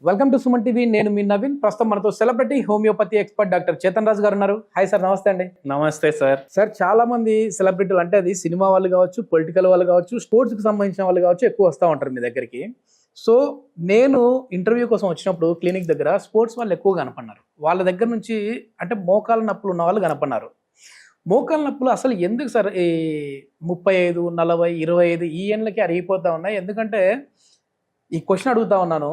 Welcome to Suman TV. నేను మీ నవీన్. ప్రస్తుతం మనతో celebrity homeopathy expert doctor Chetan Raju గారు ఉన్నారు. హాయ్ సార్, నమస్తే అండి. నమస్తే సార్. సార్, చాలా మంది సెలబ్రిటీలు అంటే అది సినిమా వాళ్ళు కావచ్చు, పొలిటికల్ వాళ్ళు కావచ్చు, స్పోర్ట్స్కి సంబంధించిన వాళ్ళు కావచ్చు, ఎక్కువ వస్తూ ఉంటారు మీ దగ్గరికి. సో నేను ఇంటర్వ్యూ కోసం వచ్చినప్పుడు క్లినిక్ దగ్గర స్పోర్ట్స్ వాళ్ళు ఎక్కువ కనపడినారు. వాళ్ళ దగ్గర నుంచి అంటే మోకాల నొప్పులు ఉన్న వాళ్ళు కనపడినారు. మోకాల నొప్పులు అసలు ఎందుకు సార్ ఈ 35, 40, 25 ఈ ఏళ్ళకి అరిగిపోతూ ఉన్నాయి? ఎందుకంటే ఈ క్వశ్చన్ అడుగుతా ఉన్నాను.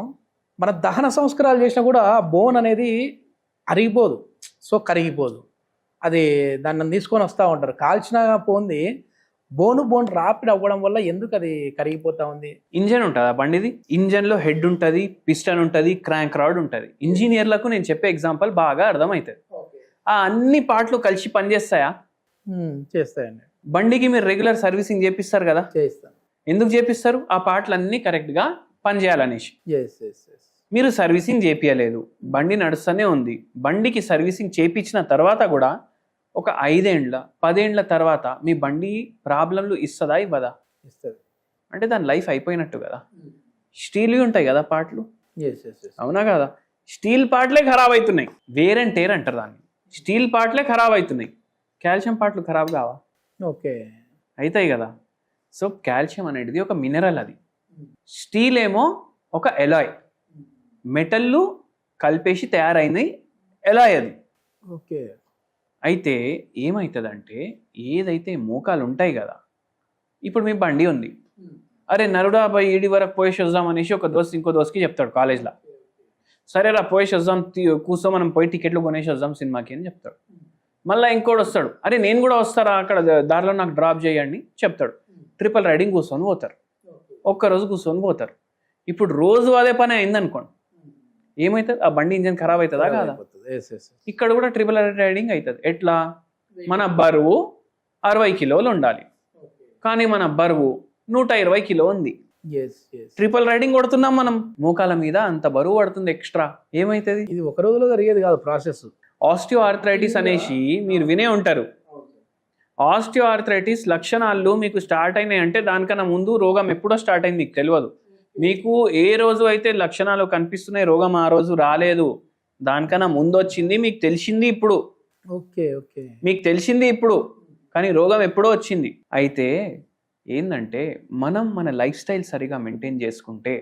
మన దహన సంస్కారాలు చేసినా కూడా బోన్ అనేది అరిగిపోదు, సో కరిగిపోదు. అది దాన్ని తీసుకొని వస్తూ ఉంటారు. కాల్చిన పోంది బోన్ రాపిడ్ అవ్వడం వల్ల ఎందుకు అది కరిగిపోతా ఉంది? ఇంజన్ ఉంటుంది ఆ బండిది. ఇంజన్లో హెడ్ ఉంటుంది, పిస్టన్ ఉంటుంది, క్రాంక్ రాడ్ ఉంటుంది. ఇంజనీర్లకు నేను చెప్పే ఎగ్జాంపుల్ బాగా అర్థమవుతుంది. ఆ అన్ని పార్ట్లు కలిసి పనిచేస్తాయా? చేస్తాయండి. బండికి మీరు రెగ్యులర్ సర్వీసింగ్ చేపిస్తారు కదా, చేస్తాను. ఎందుకు చేపిస్తారు? ఆ పార్ట్లు అన్నీ కరెక్ట్గా పనిచేయాలనేసి. మీరు సర్వీసింగ్ చేపియలేదు, బండి నడుస్తూనే ఉంది. బండికి సర్వీసింగ్ చేపించిన తర్వాత కూడా ఒక 5 ఏళ్ళ 10 ఏళ్ళ తర్వాత మీ బండి ప్రాబ్లంలు ఇస్తుందా, ఇవ్వదా? ఇస్తుంది. అంటే దాని లైఫ్ అయిపోయినట్టు కదా. స్టీల్ ఉంటాయి కదా పార్ట్లు, అవునా కదా? స్టీల్ పార్ట్లే ఖరాబ్ అవుతున్నాయి. వేర్ అండ్ టేర్ అంటారు దాన్ని. స్టీల్ పార్ట్లే ఖరాబ్ అవుతున్నాయి, కాల్షియం పార్ట్లు ఖరాబ్ కావా? ఓకే, అవుతాయి కదా. సో కాల్షియం అనేది ఒక మినరల్. అది స్టీల్ ఏమో ఒక ఎలాయ్, మెటల్లు కలిపేసి తయారైనవి ఎలాయ్ అది. ఓకే. అయితే ఏమవుతుందంటే, ఏదైతే మోకాలు ఉంటాయి కదా, ఇప్పుడు మీ బండి ఉంది, అరే నరుడా బాయ్ ఈడి వరకు పోయేసి వద్దాం అనేసి ఒక దోస్త్ ఇంకో దోస్త్కి చెప్తాడు కాలేజ్లో. సరేరా పోయేసి వద్దాం, కూర్చో మనం పోయి టికెట్లు కొనేసి వద్దాం సినిమాకి అని చెప్తాడు. మళ్ళీ ఇంకోటి వస్తాడు, అరే నేను కూడా వస్తారా, అక్కడ దారిలో నాకు డ్రాప్ చేయండి చెప్తాడు. ట్రిపుల్ రైడింగ్ కూర్చొని పోతారు, ఒక్కరోజు కూర్చొని పోతారు. ఇప్పుడు రోజు అదే పని అయిందనుకోండి, ఏమవుతుంది? ఆ బండి ఇంజన్ ఖరాబ్ అవుతుందా కాదా? ఇక్కడ కూడా ట్రిపుల్ రైడింగ్ అవుతుంది. ఎట్లా? మన బరువు 60 కిలోలు ఉండాలి, కానీ మన బరువు 120 కిలో ఉంది. ట్రిపుల్ రైడింగ్ కొడుతున్నాం మనం, మోకాల మీద అంత బరువు పడుతుంది ఎక్స్ట్రా. ఏమవుతుంది? ఇది ఒక రోజులో జరిగేది కాదు ప్రాసెస్. ఆస్టియో ఆర్థరైటిస్ అనేసి మీరు వినే ఉంటారు. ఆస్టియో ఆర్థరైటిస్ లక్షణాలు మీకు స్టార్ట్ అయినాయి అంటే దానికన్నా ముందు రోగం ఎప్పుడో స్టార్ట్ అయింది మీకు తెలియదు. మీకు ఏ రోజు అయితే లక్షణాలు కనిపిస్తున్నాయి, రోగం ఆ రోజు రాలేదు, దానికన్నా ముందు వచ్చింది, మీకు తెలిసింది ఇప్పుడు. ఓకే ఓకే, మీకు తెలిసింది ఇప్పుడు, కానీ రోగం ఎప్పుడో వచ్చింది. అయితే ఏంటంటే, మనం మన లైఫ్ స్టైల్ సరిగా మెయింటైన్ చేసుకుంటే,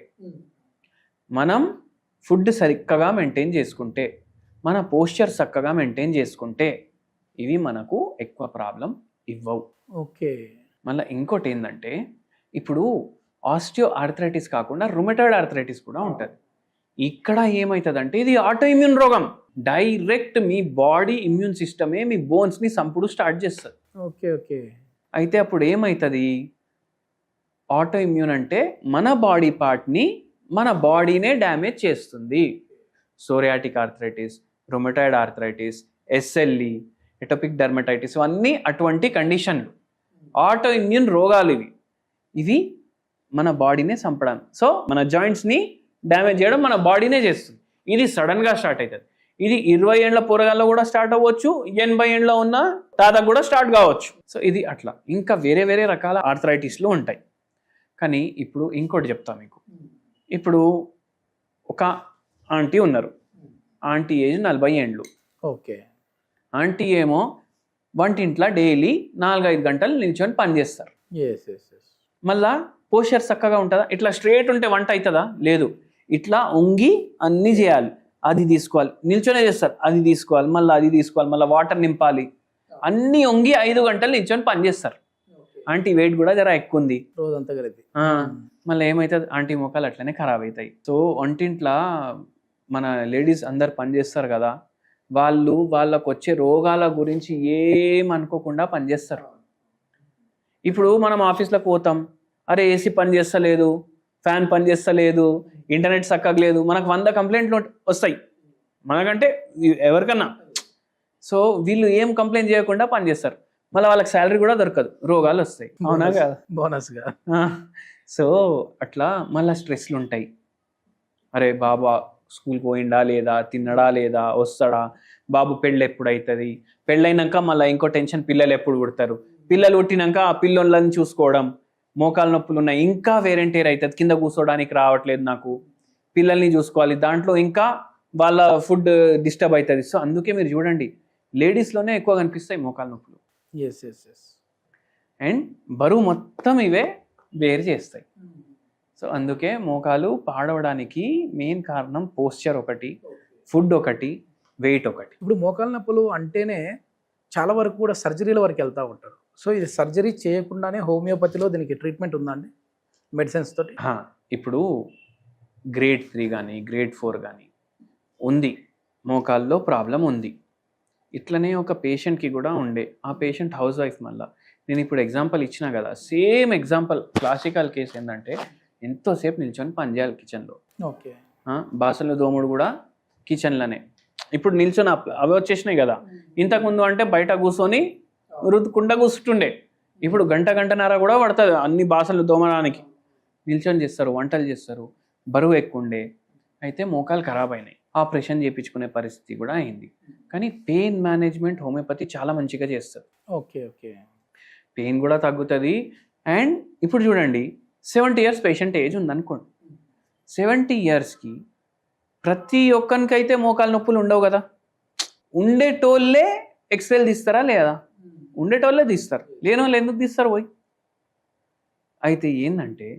మనం ఫుడ్ సరిగ్గా మెయింటైన్ చేసుకుంటే, మన పోస్చర్ చక్కగా మెయింటైన్ చేసుకుంటే ఇవి మనకు ఎక్కువ ప్రాబ్లం ఇవ్వవు. ఓకే. మళ్ళీ ఇంకోటి ఏంటంటే, ఇప్పుడు ఆస్టియో ఆర్థరైటిస్ కాకుండా రుమటాయిడ్ ఆర్థరైటిస్ కూడా ఉంటుంది. ఇక్కడ ఏమవుతుందంటే, ఇది ఆటో ఇమ్యూన్ రోగం. డైరెక్ట్ మీ బాడీ ఇమ్యూన్ సిస్టమే మీ బోన్స్ని సంపుడు స్టార్ట్ చేస్తుంది. Okay okay. అయితే అప్పుడు ఏమవుతుంది? ఆటో ఇమ్యూన్ అంటే మన బాడీ పార్ట్ని మన బాడీనే డ్యామేజ్ చేస్తుంది. Psoriatic arthritis, rheumatoid arthritis, SLE, atopic dermatitis, ఇవన్నీ అటువంటి కండిషన్లు, ఆటో ఇమ్యూన్ రోగాలు ఇవి. ఇవి మన బాడీనే చంపడం, సో మన జాయింట్స్ని డ్యామేజ్ చేయడం మన బాడీనే చేస్తుంది. ఇది సడన్గా స్టార్ట్ అవుతుంది. ఇది 20 ఏళ్ళ పోరగాల్లో కూడా స్టార్ట్ అవ్వచ్చు, 80 ఏళ్ళలో ఉన్న తాతకు కూడా స్టార్ట్ కావచ్చు. సో ఇది అట్లా. ఇంకా వేరే వేరే రకాల ఆర్థరైటిస్లు ఉంటాయి. కానీ ఇప్పుడు ఇంకోటి చెప్తా మీకు. ఇప్పుడు ఒక ఆంటీ ఉన్నారు, ఆంటీ ఏజ్ 40 ఏండ్లు. ఓకే. ఆంటీ ఏమో వంటింట్లో డైలీ 4-5 గంటలు నిల్చొని పని చేస్తారు. మళ్ళా పోస్చర్ చక్కగా ఉంటుందా? ఇట్లా స్ట్రేట్ ఉంటే వంట అవుతుందా? లేదు. ఇట్లా వంగి అన్నీ చేయాలి. అది తీసుకోవాలి, నిల్చొనే చేస్తారు, అది తీసుకోవాలి, మళ్ళీ అది తీసుకోవాలి, మళ్ళీ వాటర్ నింపాలి, అన్నీ వంగి 5 గంటలు నిల్చొని పని చేస్తారు. ఆంటీ వెయిట్ కూడా జర ఎక్కువ ఉంది, రోజంతా కలిపి. మళ్ళీ ఏమవుతుంది? ఆంటీ మొక్కలు అట్లనే ఖరాబ్ అవుతాయి. సో వంటింట్లో మన లేడీస్ అందరు పని చేస్తారు కదా, వాళ్ళకు వచ్చే రోగాల గురించి ఏమనుకోకుండా పనిచేస్తారు. ఇప్పుడు మనం ఆఫీస్లోకి పోతాం, అరే ఏసీ పని చేస్తలేదు, ఫ్యాన్ పని చేస్తలేదు, ఇంటర్నెట్ చక్కగలేదు, మనకు 100 కంప్లైంట్లు వస్తాయి మనకంటే ఎవరికన్నా. సో వీళ్ళు ఏం కంప్లైంట్ చేయకుండా పనిచేస్తారు, మళ్ళీ వాళ్ళకి శాలరీ కూడా దొరకదు, రోగాలు వస్తాయి. అవునా కదా? బోనస్గా. సో అట్లా మళ్ళీ స్ట్రెస్లు ఉంటాయి. అరే బాబా స్కూల్కి పోయిండా లేదా, తిన్నడా లేదా, వస్తాడా, బాబు పెళ్ళి ఎప్పుడు అవుతుంది, పెళ్ళైనాక మళ్ళీ ఇంకో టెన్షన్, పిల్లలు ఎప్పుడు పుడతారు, పిల్లలు పుట్టినాక ఆ పిల్లలను చూసుకోవడం, మోకాలు నొప్పులు ఉన్నాయి, ఇంకా వేరెంటేర్ అవుతుంది, కింద కూర్చోడానికి రావట్లేదు నాకు, పిల్లల్ని చూసుకోవాలి, దాంట్లో ఇంకా వాళ్ళ ఫుడ్ డిస్టర్బ్ అవుతుంది. సో అందుకే మీరు చూడండి లేడీస్లోనే ఎక్కువ కనిపిస్తాయి మోకాల నొప్పులు. Yes yes yes. అండ్ బరువు మొత్తం ఇవే వేరు చేస్తాయి. సో అందుకే మోకాలు పాడవడానికి మెయిన్ కారణం పోస్చర్ ఒకటి, ఫుడ్ ఒకటి, వెయిట్ ఒకటి. ఇప్పుడు మోకాలు నొప్పులు అంటేనే చాలా వరకు కూడా సర్జరీల వరకు వెళ్తూ ఉంటారు. సో ఇది సర్జరీ చేయకుండానే హోమియోపతిలో దీనికి ట్రీట్మెంట్ ఉందండి మెడిసిన్స్ తోటి? ఇప్పుడు గ్రేడ్ 3 కానీ గ్రేడ్ 4 కానీ ఉంది, మోకాల్లో ప్రాబ్లం ఉంది. ఇట్లనే ఒక పేషెంట్కి కూడా ఉండే, ఆ పేషెంట్ హౌస్ వైఫ్. మళ్ళీ నేను ఇప్పుడు ఎగ్జాంపుల్ ఇచ్చినా కదా, సేమ్ ఎగ్జాంపుల్ క్లాసికల్ కేసు ఏంటంటే ఎంతోసేపు నిల్చొని పనిచేయాలి కిచెన్లో. ఓకే. బాసన్లు దోముడు కూడా కిచెన్లోనే. ఇప్పుడు నిల్చొని అవి వచ్చేసినాయి కదా, ఇంతకుముందు అంటే బయట కూర్చొని రుద్దుకుండా కూర్చుంటుండే. ఇప్పుడు గంటన్నర కూడా పడుతుంది అన్ని బాసన్లు దోమడానికి. నిల్చొని చేస్తారు, వంటలు చేస్తారు, బరువు ఎక్కువ ఉండే. అయితే మోకాలు ఖరాబ్ అయినాయి, ఆపరేషన్ చేయించుకునే పరిస్థితి కూడా అయింది. కానీ పెయిన్ మేనేజ్మెంట్ హోమియోపతి చాలా మంచిగా చేస్తారు. Okay okay. పెయిన్ కూడా తగ్గుతుంది. అండ్ ఇప్పుడు చూడండి 70 years పేషెంట్ ఏజ్ ఉందనుకోండి, 70 yearsకి ప్రతి ఒక్కరికైతే మోకాలు నొప్పులు ఉండవు కదా. ఉండేటోళ్ళే ఎక్స్రేలు తీస్తారా లేదా? ఉండేటోళ్ళే తీస్తారు, లేని వాళ్ళు ఎందుకు తీస్తారు పోయి? అయితే ఏంటంటే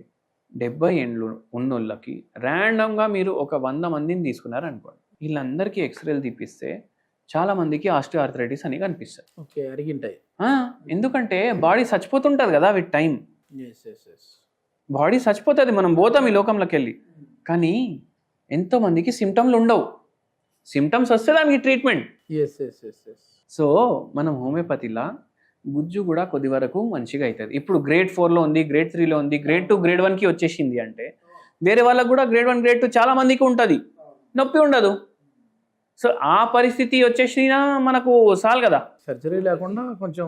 70 ఏళ్ళు ఉన్నోళ్ళకి ర్యాండమ్గా మీరు ఒక 100 మందిని తీసుకున్నారనుకోండి, వీళ్ళందరికీ ఎక్స్రేలు తీపిస్తే చాలా మందికి ఆస్టియోఆర్థరైటిస్ అని కనిపిస్తుంది. ఓకే, అరిగింటాయి. ఎందుకంటే బాడీ చచ్చిపోతుంటుంది కదా విత్ టైం. బాడీ చచ్చిపోతుంది, మనం పోతాం ఈ లోకంలోకి వెళ్ళి. కానీ ఎంతోమందికి సిమ్టమ్లు ఉండవు, సిమ్టమ్స్ వస్తే దానికి ట్రీట్మెంట్. సో మనం హోమియోపతిలా గుజ్జు కూడా కొద్ది వరకు మంచిగా అవుతుంది. ఇప్పుడు గ్రేడ్ 4లో ఉంది, గ్రేడ్ 3లో ఉంది, గ్రేడ్ 2 గ్రేడ్ 1కి వచ్చేసింది అంటే వేరే వాళ్ళకు కూడా గ్రేడ్ 1 గ్రేడ్ 2 చాలా మందికి ఉంటుంది, నొప్పి ఉండదు. సో ఆ పరిస్థితి వచ్చేసినా మనకు చాలు కదా, సర్జరీ లేకుండా కొంచెం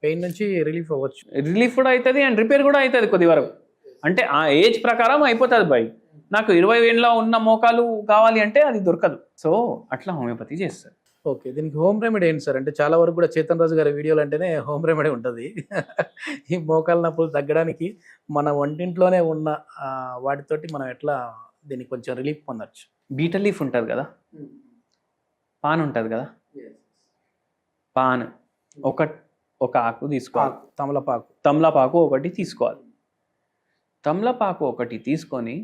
పెయిన్ నుంచి రిలీఫ్ అవ్వచ్చు. రిలీఫ్ కూడా అవుతుంది అండ్ రిపేర్ కూడా అవుతుంది కొద్ది వరకు. అంటే ఆ ఏజ్ ప్రకారం అయిపోతుంది బాయ్. నాకు 20 ఏళ్ళ ఉన్న మోకాలు కావాలి అంటే అది దొరకదు. సో అట్లా హోమియోపతి చేస్తారు. ఓకే, దీనికి హోమ్ రెమెడీ ఏంటి సార్? అంటే చాలా వరకు కూడా చేతన్ రాజు గారి వీడియోలు అంటేనే హోమ్ రెమెడీ ఉంటుంది. ఈ మోకాలు నొప్పులు తగ్గడానికి మన వంటింట్లోనే ఉన్న వాటితోటి మనం ఎట్లా దీనికి కొంచెం రిలీఫ్ పొందొచ్చు? బీటర్ లీఫ్ ఉంటుంది కదా, పాన్ ఉంటుంది కదా, పాన్ ఒక ఆకు తీసుకోవాలి. తమలపాకు ఒకటి తీసుకోవాలి. తమలపాకు ఒకటి తీసుకొని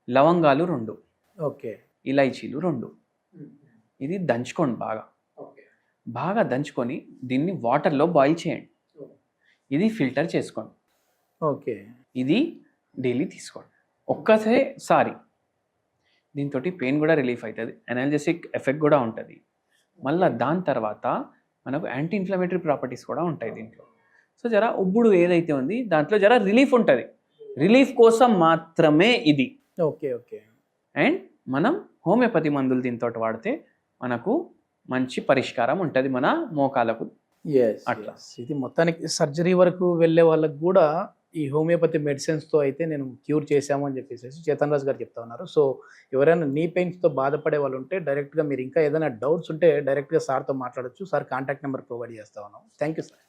లవంగాలు 2, ఓకే, ఇలైచీలు 2, ఇది దంచుకోండి బాగా దంచుకొని దీన్ని వాటర్లో బాయిల్ చేయండి. ఇది ఫిల్టర్ చేసుకోండి. ఓకే, ఇది డైలీ తీసుకోండి ఒక్కసారి. దీంతో పెయిన్ కూడా రిలీఫ్ అవుతుంది, ఎనాల్జెసిక్ ఎఫెక్ట్ కూడా ఉంటుంది. మళ్ళీ దాని తర్వాత మనకు యాంటీ ఇన్ఫ్లమేటరీ ప్రాపర్టీస్ కూడా ఉంటాయి దీంట్లో. సో జర ఉబ్బుడు ఏదైతే ఉంది దాంట్లో జర రిలీఫ్ ఉంటుంది, రిలీఫ్ కోసం మాత్రమే ఇది. Okay okay. అండ్ మనం హోమియోపతి మందులు దీంతో వాడితే మనకు మంచి పరిష్కారం ఉంటుంది మన మోకాలకు. అట్లా ఇది మొత్తానికి సర్జరీ వరకు వెళ్ళే వాళ్ళకు కూడా ఈ హోమియోపతి మెడిసిన్స్తో అయితే నేను క్యూర్ చేశాము అని చెప్పేసి చేతన్ రాజు గారు చెప్తా ఉన్నారు. సో ఎవరైనా నీ పెయిన్స్తో బాధపడే వాళ్ళు ఉంటే డైరెక్ట్గా మీరు ఇంకా ఏదైనా డౌట్స్ ఉంటే డైరెక్ట్గా సార్తో మాట్లాడచ్చు. సార్ కాంటాక్ట్ నెంబర్ ప్రొవైడ్ చేస్తా ఉన్నాం. Thank you sir.